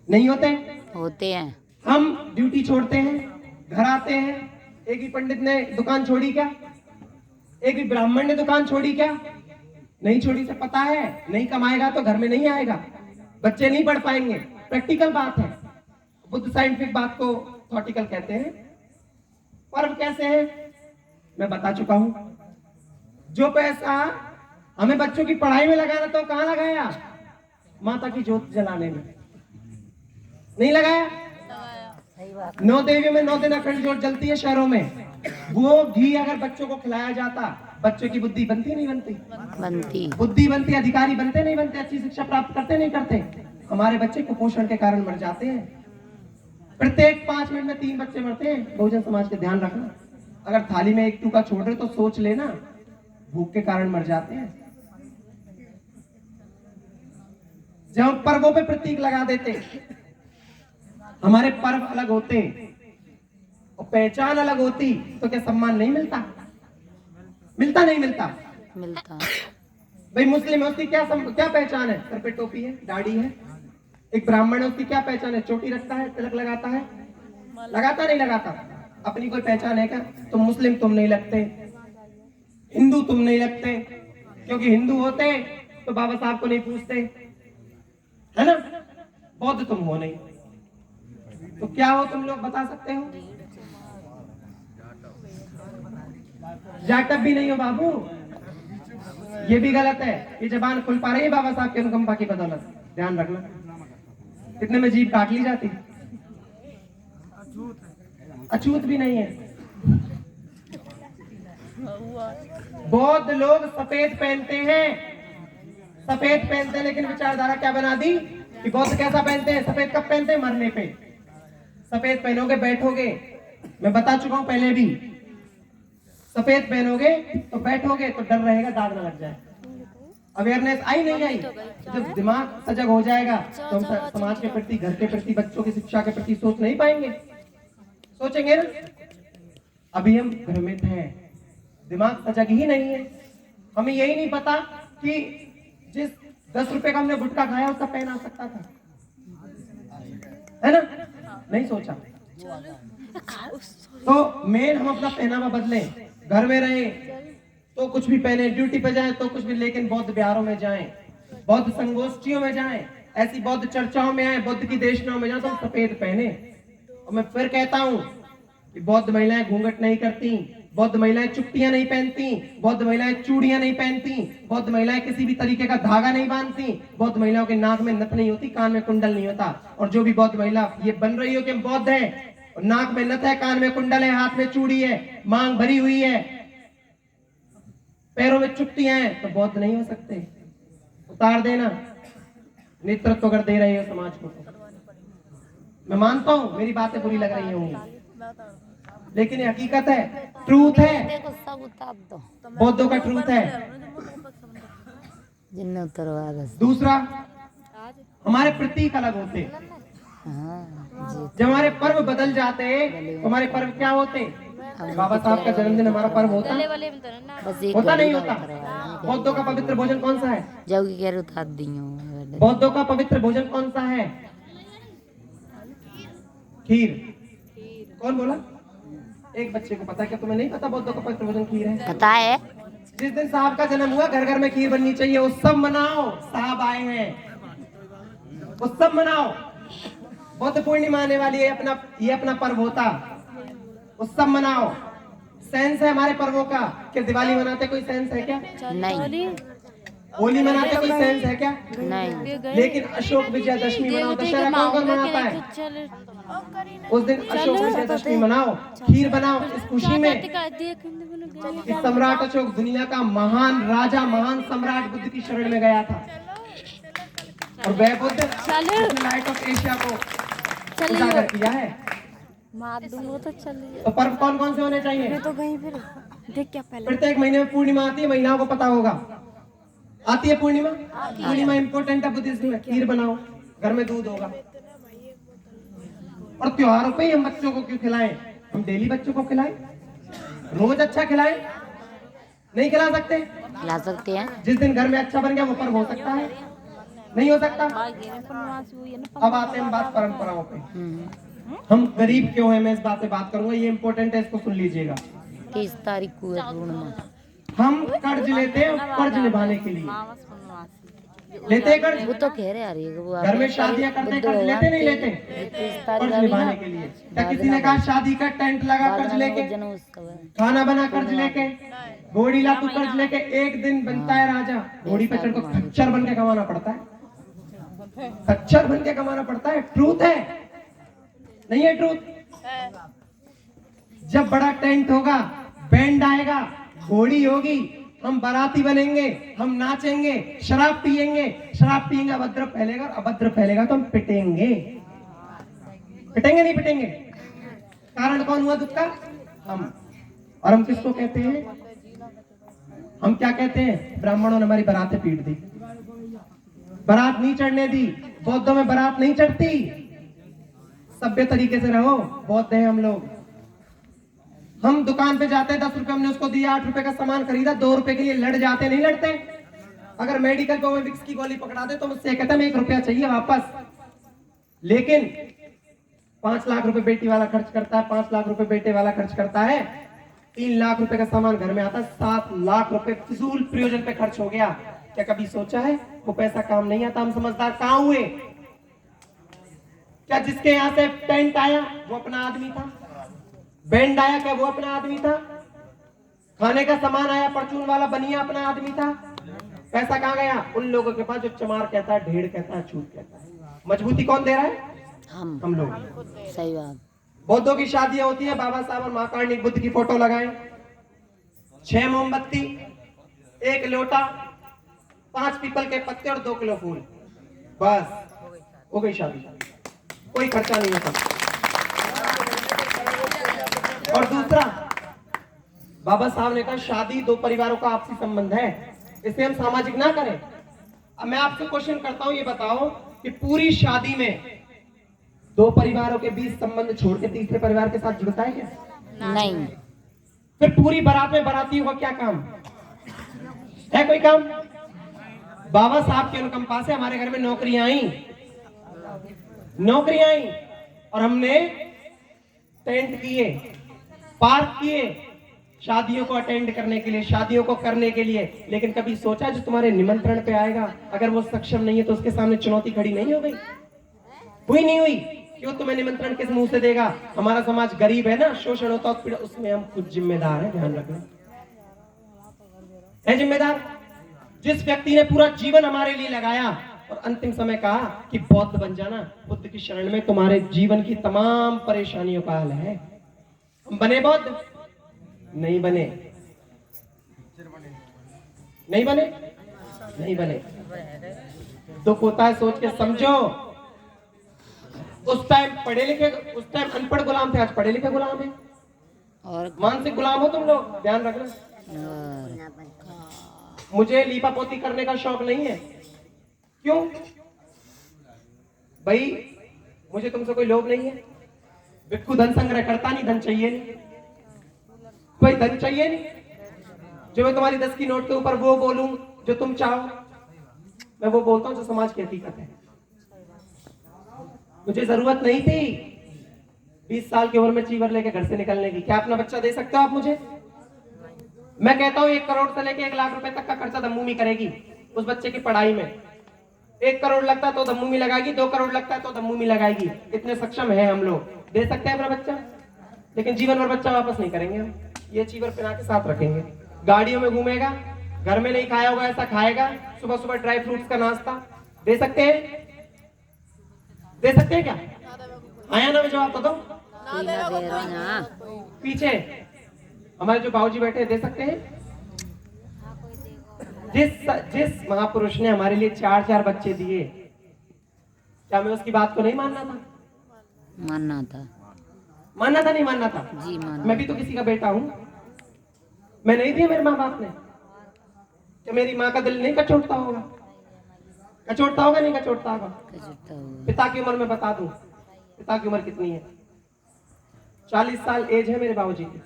नहीं होते? होते हैं। हम ड्यूटी छोड़ते हैं, घर आते हैं, एक भी पंडित ने दुकान छोड़ी क्या? एक भी ब्राह्मण ने दुकान छोड़ी क्या? नहीं छोड़ी। से पता है नहीं कमाएगा तो घर में नहीं आएगा, बच्चे नहीं पढ़ पाएंगे। प्रैक्टिकल बात है। बुद्ध साइंटिफिक बात को थॉटिकल कहते हैं। पर्व कैसे है मैं बता चुका हूं। जो पैसा हमें बच्चों की पढ़ाई में लगाना तो कहां लगाया? माता की ज्योत जलाने में। नहीं लगाया? सही बात। 9 देवियों में 9 दिन अखंड ज्योत जलती है शहरों में। वो घी अगर बच्चों को खिलाया जाता, बच्चों की बुद्धि बनती नहीं बनती? बनती। बुद्धि बनती। अधिकारी बनते नहीं बनते? अच्छी शिक्षा प्राप्त करते नहीं करते? हमारे बच्चे कुपोषण के कारण मर जाते हैं। प्रत्येक 5 मिनट में 3 बच्चे मरते हैं। बहुजन समाज का ध्यान रखना। अगर थाली में 1 टुकड़ा छोड़ रहे तो सोच लेना, भूख के कारण मर जाते हैं। जब हम पर्वों पे प्रतीक लगा देते, हमारे पर्व अलग होते और पहचान अलग होती, तो क्या सम्मान नहीं मिलता? मिलता नहीं मिलता? मिलता। भाई मुस्लिम है, उसकी क्या पहचान है? सर पे टोपी है, दाढ़ी है। एक ब्राह्मण है, उसकी क्या पहचान है? चोटी रखता है, तिलक लगाता है, लगाता नहीं लगाता? अपनी कोई पहचान है क्या? तुम मुस्लिम तुम नहीं लगते, हिंदू तुम नहीं लगते, क्योंकि हिंदू होते तो बाबा साहब को नहीं पूछते, है ना? बौद्ध तुम हो नहीं, तो क्या हो तुम लोग बता सकते हो? जाटब भी नहीं हो बाबू, ये भी गलत है। ये जबान खुल पा रही है बाबा साहब के अनुकंपा की बदौलत, ध्यान रखना। इतने में जीभ काट ली जाती। अछूत भी नहीं है। बौद्ध लोग सफेद पहनते हैं, सफेद पहनते हैं, लेकिन विचारधारा क्या बना दी कि बौद्ध कैसा पहनते हैं? सफेद कब पहनते हैं? मरने पे। सफेद पहनोगे बैठोगे, मैं बता चुका हूं पहले भी, सफेद पहनोगे तो बैठोगे तो डर रहेगा दाग ना लग जाए। अवेयरनेस आई नहीं आई? जब दिमाग सजग हो जाएगा तो हम समाज के प्रति, घर के प्रति, बच्चों की शिक्षा के प्रति सोच नहीं पाएंगे? सोचेंगे ना? अभी हम भ्रमित हैं, दिमाग सजग ही नहीं है। हमें यही नहीं पता कि जिस 10 रुपए का हमने गुटखा खाया उसका पेन आ सकता था, है ना? नहीं सोचा। तो मेन हम अपना पहनावा बदले, घर में रहे तो कुछ भी पहने, ड्यूटी पे जाए तो कुछ भी, लेकिन बौद्ध विहारों में जाएं, बौद्ध संगोष्ठियों में जाएं, ऐसी बौद्ध चर्चाओं में आए, बुद्ध की देशनाओं में जाए तो सफेद पहने। और मैं फिर कहता हूं कि बौद्ध महिलाएं घूंघट नहीं करती, बौद्ध महिलाएं चुट्टियां नहीं पहनती, बौद्ध महिलाएं चूड़ियां नहीं पहनती, बौद्ध महिलाएं किसी भी तरीके का धागा नहीं बांधती, बौद्ध महिलाओं के नाक में नथ नहीं होती, कान में कुंडल नहीं होता। और जो भी बौद्ध महिला ये बन रही हो कि हम बौद्ध है, नाक में नथ है, कान में कुंडल है, हाथ में चूड़ी है, मांग भरी हुई है, पैरों में चुट्टियां हैं, तो बौद्ध नहीं हो सकते। उतार देना। नेतृत्व अगर दे रहे हो समाज को तो मैं मानता हूं मेरी बातें बुरी लग रही होंगी, लेकिन ये हकीकत है, ट्रूथ है। देखो सब उतार दो। बौद्धों का ट्रूथ है। जिन्हें उतरवा दो। दूसरा, हमारे प्रतीक अलग होते। हाँ जब हमारे पर्व बदल जाते, तो हमारे पर्व क्या होते? बाबा साहब का जन्मदिन हमारा पर्व होता? बस एक होता नहीं गली होता? का बौद्धों का पवित्र भोजन कौन सा है? जाओगी कह उतार दी हूँ। बौद्धों का पवित्र भोजन कौन सा है? खीर। कौन बोला? एक बच्चे को पता है क्या? तुम्हें नहीं पता बौद्धों का पवित्र भोजन खीर है? पता है। जिस दिन साहब का जन्म हुआ घर घर में खीर बननी चाहिए। उत्सव मनाओ, साहब आए हैं, उत्सव मनाओ। बुद्ध पूर्णिमा आने वाली है, ये अपना पर्व होता, उत्सव मनाओ। सेंस है हमारे पर्वों का? कि दिवाली मनाते कोई सेंस है क्या? नहीं। होली मनाते कोई सेंस है क्या? नहीं। लेकिन अशोक विजयदशमी मनाओ। दशहरा कौन कौन मनाता है? उस दिन अशोक विजयदशमी मनाओ, खीर बनाओ इस खुशी में कि सम्राट अशोक दुनिया का महान राजा, महान सम्राट बुद्ध की शरण में गया था, और वह बुद्ध लाइट ऑफ एशिया को उजागर किया है। तो पर्व कौन कौन से होने चाहिए? तो कहीं फिर देख क्या पहले प्रत्येक महीने में पूर्णिमा आती है, महिलाओं को पता होगा, आती है पूर्णिमा। पूर्णिमा इंपोर्टेंट है बुद्धिज्म में। खीर बनाओ, घर में दूध होगा। और त्योहारों पे ही हम बच्चों को क्यों खिलाएं? हम डेली बच्चों को खिलाएं, रोज अच्छा खिलाएं? नहीं खिला सकते? खिला सकते हैं। जिस दिन घर में अच्छा बन गया वो पर्व हो सकता है। नहीं हो सकता। अब आते हैं हम बात परंपराओं पे। हम गरीब क्यों हैं, मैं इस बात पे बात करूंगा, ये इंपॉर्टेंट है, इसको सुन लीजिएगा। 23 तारीख को है पूर्णिमा। हम कर्ज लेते हैं कर्ज निभाने के लिए, लेते हैं कर्ज। वो तो कह रहे आ रही है वो घर में शादियां करते हैं, कर्ज लेते नहीं लेते, 23 कर्ज तारीख निभाने के लिए। क्या किसी ने कहा शादी का टेंट लगा कर्ज लेके, जन्मोत्सव है। खाना बना कर्ज लेके, घोड़ी ला तू कर्ज लेके, एक दिन बनता है राजा, घोड़ी पे चढ़ को खच्चर बन के कमाना पड़ता है, खच्चर बन के कमाना पड़ता है। ट्रूथ है, नहीं है ट्रूथ? जब बड़ा टेंट होगा, बैंड आएगा, घोड़ी होगी, हम बाराती बनेंगे, हम नाचेंगे, शराब पिएंगे, शराब पिएंगे, अभद्र फैलेगा, अभद्र फैलेगा तो हम पिटेंगे, पिटेंगे नहीं पिटेंगे? कारण कौन हुआ दुख का? हम। और हम किसको कहते हैं? हम क्या कहते हैं? ब्राह्मणों ने हमारी बारातें पीट दी, बारात नहीं चढ़ने दी। बौद्धों में बारात नहीं चढ़ती, सभ्य तरीके से रहो, बौद्ध हैं हम लोग। हम दुकान पे जाते हैं, 10 रुपए हमने उसको दिया, 8 रुपए का सामान खरीदा, 2 रुपए के लिए लड़ जाते, नहीं लड़ते? अगर मेडिकल पे विक्स की गोली पकड़ा दे तो मुझसे कहता है 1 रुपया चाहिए वापस। लेकिन 5 लाख रुपए बेटी वाला खर्च करता है, 5 लाख रुपए बेटे वाला खर्च करता है, 3 लाख रुपए का सामान घर में आता है, 7 लाख रुपए फिजूल प्रयोजन पे खर्च हो गया। क्या कभी सोचा है वो पैसा काम नहीं आता? हम समझदार कहां हुए? क्या जिसके यहां से टेंट आया वो अपना आदमी था? बैंड आया क्या वो अपना आदमी था? खाने का सामान आया परचून वाला बनिया अपना आदमी था? पैसा कहां गया? उन लोगों के पास जो चमार कहता है, ढेड़ कहता है, छूट कहता है। मजबूती कौन दे रहा है? हम लोग। सही बात। बौद्धों की शादियां होती है, बाबा साहब और मां कार्णिक बुद्ध की फोटो लगाएं, 6 मोमबत्ती, 1 लोटा, 5 पीपल के पत्ते और 2 किलो फूल, बस हो गई शादी, कोई खर्चा नहीं होता। और दूसरा, बाबा साहब ने कहा शादी 2 परिवारों का आपसी संबंध है, इसे हम सामाजिक ना करें। अब मैं आपसे क्वेश्चन करता हूं, ये बताओ कि पूरी शादी में 2 परिवारों के बीच संबंध छोड़ के तीसरे परिवार के साथ जुड़ता है क्या? नहीं। फिर पूरी बारात में बारातियों का क्या काम है? कोई काम? बाबा साहब की अनुकंपा से हमारे घर में नौकरियां आई और हमने टेंट किए, पार्क किए, शादियों को अटेंड करने के लिए, शादियों को करने के लिए। लेकिन कभी सोचा जो तुम्हारे निमंत्रण पे आएगा, अगर वो सक्षम नहीं है तो उसके सामने चुनौती खड़ी नहीं हो गई? हुई नहीं हुई? क्यों? तुम्हें निमंत्रण किस मुंह से देगा? हमारा समाज गरीब है ना, शोषण होता है, उसमें हम खुद जिम्मेदार हैं, ध्यान रखना है जिम्मेदार। जिस व्यक्ति ने पूरा जीवन हमारे लिए लगाया और अंतिम समय कहा कि बौद्ध बन जाना, बुद्ध की शरण में तुम्हारे जीवन की तमाम परेशानियों का हल है, हम बने बौद्ध? नहीं बने, नहीं बने, नहीं बने। दुख होता है सोच के, समझो उस टाइम पढ़े लिखे, उस टाइम अनपढ़ गुलाम थे, आज पढ़े लिखे गुलाम है, और मानसिक गुलाम हो तुम लोग, ध्यान रखना। मुझे लीपा पोती करने का शौक नहीं है। क्यों भाई? मुझे तुमसे कोई लोभ नहीं है। भिक्खु धन संग्रह करता नहीं, धन चाहिए नहीं, कोई धन चाहिए नहीं। जो मैं तुम्हारी 10 की नोट के ऊपर वो बोलूं जो तुम चाहो, मैं वो बोलता हूं जो समाज की हकीकत है। मुझे जरूरत नहीं थी 20 साल की उम्र में चीवर लेके घर से निकलने की। क्या अपना बच्चा दे सकते हो आप मुझे? मैं कहता हूं 1 करोड़ से लेके 1 लाख रुपए तक का खर्चा दम्मूमी करेगी उस बच्चे की पढ़ाई में। 1 करोड़ लगता है तो दम्मूमी लगाएगी, 2 करोड़ लगता है तो दम्मूमी लगाएगी। इतने सक्षम है हम लोग, दे सकते हैं अपना बच्चा। लेकिन जीवन भर बच्चा वापस नहीं करेंगे हम, ये चीवर पिना के साथ रखेंगे। गाड़ियों में घूमेगा, घर में नहीं खाया होगा ऐसा खाएगा, सुबह सुबह ड्राई फ्रूट्स का नाश्ता। दे सकते हैं? दे सकते हैं क्या? आया ना, मैं जवाब तो दो। पीछे हमारे जो बाबूजी बैठे, दे सकते हैं? जिस महापुरुष ने हमारे लिए 4 बच्चे दिए, क्या मैं उसकी बात को नहीं मानना था? मानना था। मानना था, नहीं मानना था? जी मानना। मैं भी तो किसी का बेटा हूं। मैं नहीं दिया मेरे माँ बाप ने, क्या मेरी माँ का दिल नहीं कचोटता होगा? कचोटता होगा, नहीं कचोटता होगा? पिता की उम्र में बता दूं, पिता की उम्र कितनी है? 40 साल एज है मेरे बाबूजी की।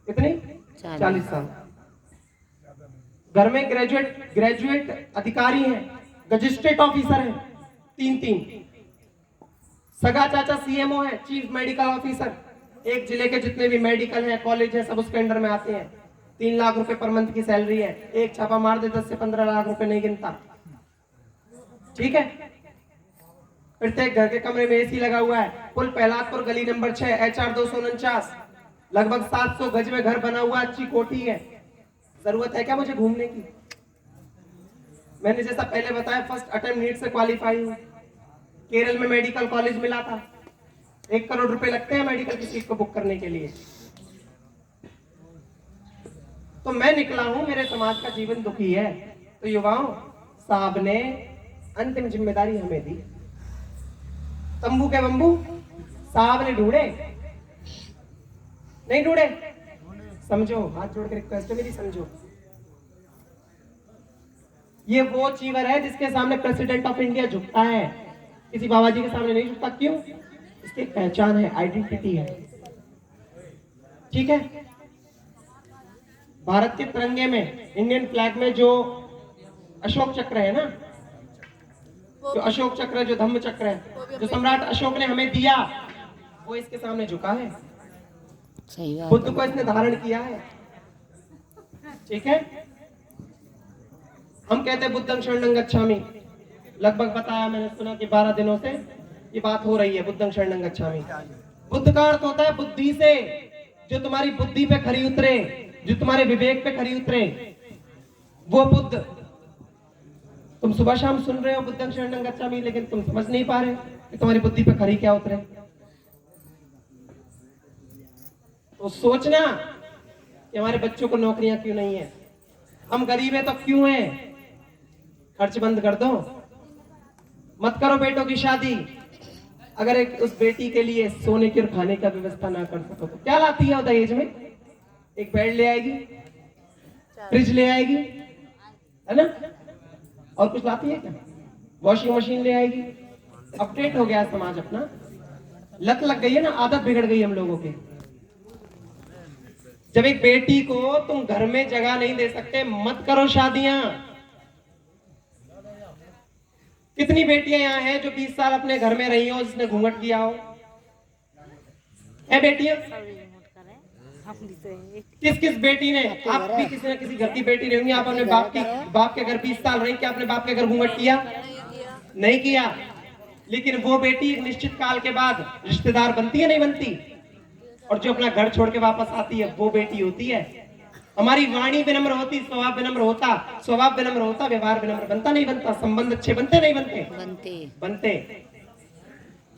कितनी? 40 साल। घर में ग्रेजुएट अधिकारी हैं, मजिस्ट्रेट ऑफिसर है, 3-3। सगा चाचा सीएमओ है, चीफ मेडिकल ऑफिसर। एक जिले के जितने भी मेडिकल है, कॉलेज है, सब उसके अंडर में आते हैं। 3 लाख रुपए पर मंथ की सैलरी है। एक छापा मार दे 10 से 15 लाख रुपए नहीं गिनता। ठीक है। प्रत्येक घर के कमरे में एसी लगा हुआ है। पुल पहलादपुर गली नंबर 6 HR 249, लगभग 700 गज में घर बना हुआ, अच्छी कोठी है। जरूरत है क्या मुझे घूमने की? मैंने जैसा पहले बताया, फर्स्ट अटेम्प्ट नीट से क्वालिफाई हूं। केरल में मेडिकल कॉलेज मिला था। 1 करोड़ रुपए लगते हैं मेडिकल की सीट को बुक करने के लिए। तो मैं निकला हूं, मेरे समाज का जीवन दुखी है। तो युवाओं, साहब ने अंतिम जिम्मेदारी हमें दी। तंबू के बंबू साहब ने ढूंढे, नहीं ढूंढे? समझो, हाथ जोड़ के रिक्वेस्ट है मेरी, समझो। ये वो चीवर है जिसके सामने प्रेसिडेंट ऑफ इंडिया झुकता है, किसी बाबा जी के सामने नहीं झुकता। क्यों? इसकी पहचान है, आइडेंटिटी है। ठीक है। भारत के तिरंगे में, इंडियन फ्लैग में जो अशोक चक्र है ना, जो अशोक चक्र, जो धम्म चक्र है, जो सम्राट अशोक ने हमें दिया, वो इसके सामने झुका है। सही बात। बुद्ध को इसने धारण किया है। ठीक है। हम कहते हैं बुद्धं शरणं गच्छामि। लगभग बताया मैंने, सुना कि 12 दिनों से ये बात हो रही है, बुद्धं शरणं गच्छामि। बुद्ध का अर्थ होता है बुद्धि से, जो तुम्हारी बुद्धि पे खरी उतरे, जो तुम्हारे विवेक पे खरी उतरे, वो बुद्ध। तुम सुबह शाम सुन रहे हो बुद्धं शरणं गच्छामि, लेकिन तुम समझ नहीं पा रहे कि तुम्हारी बुद्धि पे खरी क्या उतरे। तो सोचना कि हमारे बच्चों को नौकरियां क्यों नहीं है, हम गरीब हैं तो क्यों हैं। खर्च बंद कर दो, मत करो बेटों की शादी। अगर एक उस बेटी के लिए सोने की और खाने का व्यवस्था ना कर सको तो क्या लाती है दहेज में? एक बेड ले आएगी, फ्रिज ले आएगी, है ना? और कुछ लाती है क्या? वॉशिंग मशीन ले आएगी। अपडेट हो गया समाज अपना, लत लग गई है ना, आदत बिगड़ गई हम लोगों की। जब एक बेटी को तुम घर में जगह नहीं दे सकते, मत करो शादियां। कितनी बेटियां यहाँ हैं जो 20 साल अपने घर में रही हो, जिसने घूंघट किया हो? है बेटियां? किस किस बेटी ने, आप भी किसी न किसी घर की बेटी रही होंगी, आप अपने बाप के घर 20 साल रही, क्या आपने बाप के घर घूंघट किया? नहीं किया। लेकिन वो बेटी एक निश्चित काल के बाद रिश्तेदार बनती है, नहीं बनती? और जो अपना घर छोड़ के वापस आती है, वो बेटी होती है। हमारी वाणी विनम्र होती, स्वभाव विनम्र होता, स्वभाव विनम्र होता, व्यवहार विनम्र बनता, नहीं बनता? संबंध अच्छे बनते, नहीं बनते? बनते।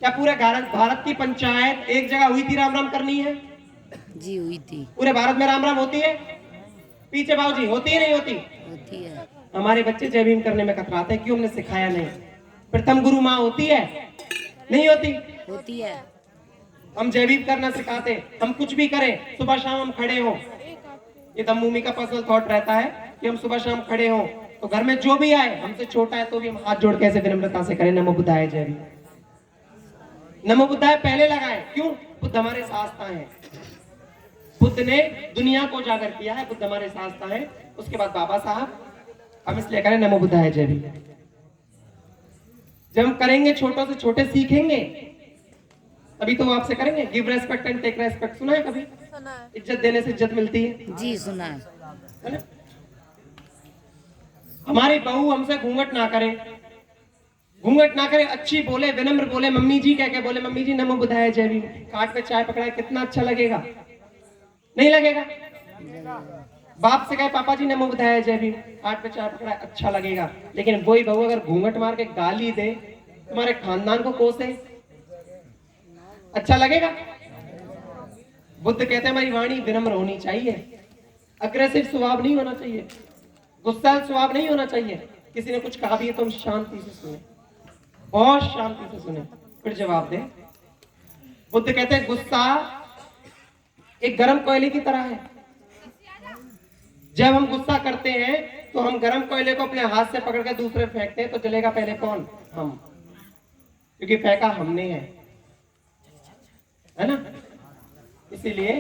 क्या पूरे भारत की पंचायत एक जगह हुई थी राम राम करनी है? जी हुई थी। पूरे भारत में राम राम होती है? पीछे बाबूजी, होती है नहीं होती? होती है। हमारे बच्चे जय भीम करने में कतराते हैं, क्यों? हमने सिखाया नहीं। प्रथम गुरु माँ होती है, नहीं होती? होती है। हम जय भीम करना सिखाते, हम कुछ भी करें, सुबह शाम हम खड़े हों। ये दमभूमि का पर्सनल थॉट रहता है कि हम सुबह शाम खड़े हों, तो घर में जो भी आए, हमसे छोटा है तो भी हम हाथ जोड़ के ऐसे विनम्रता से करें, नमो बुद्धाय जय भीम। नमो बुद्धाय पहले लगाए, क्यों? बुद्ध हमारे शास्ता हैं। बुद्ध ने दुनिया को उजागर किया है, बुद्ध हमारे शास्ता हैं। उसके बाद बाबा साहब, हम इसलिए करें नमो बुद्धाय जय भीम। जब हम करेंगे, छोटों से छोटे सीखेंगे, तभी तो वो आपसे करेंगे। Give respect and take respect, सुना है कभी? इज्जत देने से इज्जत मिलती है। जी सुना है। है ना? हमारी बहू हमसे घूंघट ना करे, घूंघट ना करे, अच्छी बोले, विनम्र बोले, मम्मी जी कह के बोले, मम्मी जी नमो बुद्धाय जय भीम। काट पे चाय पकड़ाए, कितना अच्छा लगेगा? नहीं लगेगा? बाप से कहे पापा जी नमो बुद्धाय जय भीम, काट पे चाय पकड़ाए, अच्छा लगेगा। लेकिन वही बहू अगर घूंघट मार के गाली दे, तुम्हारे खानदान को कोसे, अच्छा लगेगा? बुद्ध कहते हैं हमारी वाणी विनम्र होनी चाहिए, अग्रेसिव स्वभाव नहीं होना चाहिए, गुस्सैल स्वभाव नहीं होना चाहिए। किसी ने कुछ कहा भी है तो हम शांति से सुने, बहुत शांति से सुने, फिर जवाब दें। बुद्ध कहते हैं गुस्सा एक गर्म कोयले की तरह है। जब हम गुस्सा करते हैं तो हम गर्म कोयले को अपने हाथ से पकड़ के दूसरे फेंकते हैं, तो जलेगा पहले कौन? हम, क्योंकि फेंका हमने है ना? इसीलिए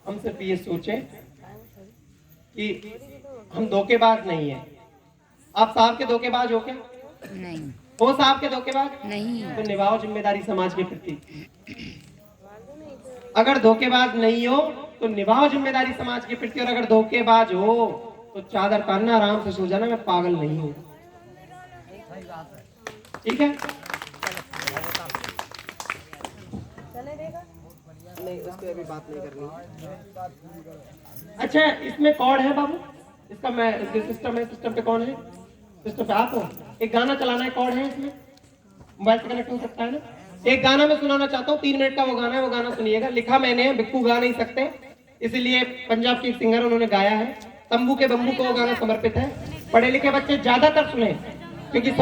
हम सिर्फ ये सोचें कि हम धोखेबाज नहीं है। आप साहब के धोखेबाज हो क्या? नहीं होश आपके धोखेबाज? नहीं तो निभाओ जिम्मेदारी समाज के प्रति। अगर धोखेबाज नहीं हो तो निभाओ जिम्मेदारी समाज के प्रति, और अगर धोखेबाज हो तो चादर पहनना, आराम से सो जाना, मैं पागल नहीं हूं। ठीक है? नहीं, उस पर अभी बात नहीं करनी। अच्छा, इसमें कौन है बाबू? इसका मैं सिस्टम है, सिस्टम पे कौन है? सिस्टम पे आप हो। एक गाना चलाना है, कौन है इसमें? मोबाइल से कनेक्ट हो सकता है ना? एक गाना मैं सुनाना चाहता हूँ, 3 मिनट का वो गाना है, वो गाना सुनिएगा। लिखा मैंने, बिक्कू गा नहीं सकते, इसीलिए पंजाब के एक सिंगर उन्होंने गाया है। तंबू के बम्बू को वो गाना समर्पित है। पढ़े लिखे बच्चे ज्यादातर सुने, क्योंकि समझ